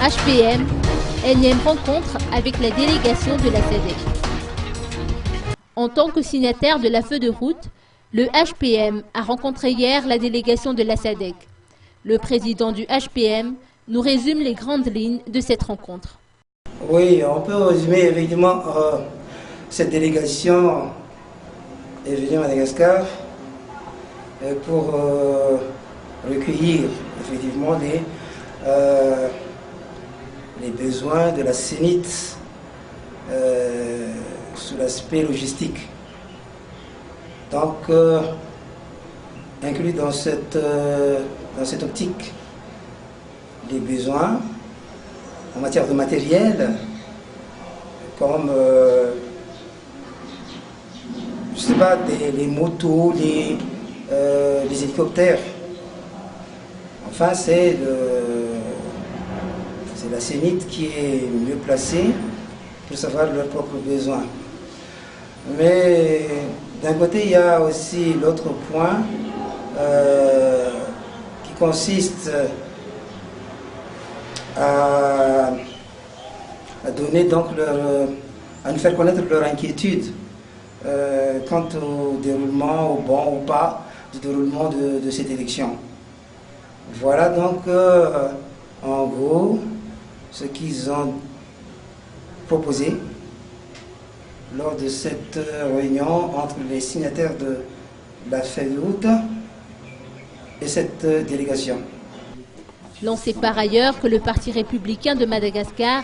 HPM, énième rencontre avec la délégation de la SADC. En tant que signataire de la feuille de route, le HPM a rencontré hier la délégation de la SADC. Le président du HPM nous résume les grandes lignes de cette rencontre. Oui, on peut résumer effectivement cette délégation est venue à Madagascar pour recueillir effectivement les besoins de la CENIT sous l'aspect logistique. Donc, inclus dans cette optique, les besoins en matière de matériel, comme je sais pas, les motos, les hélicoptères. Enfin, c'est la CENIT qui est mieux placée pour savoir leurs propres besoins. Mais d'un côté, il y a aussi l'autre point qui consiste à donner donc à nous faire connaître leur inquiétude quant au déroulement, au bon ou pas du déroulement de cette élection. Voilà donc en gros ce qu'ils ont proposé lors de cette réunion entre les signataires de la feuille de route et cette délégation. L'on sait par ailleurs que le Parti républicain de Madagascar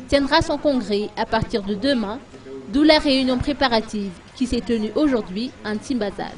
tiendra son congrès à partir de demain, d'où la réunion préparative qui s'est tenue aujourd'hui à Ntsimbazaz.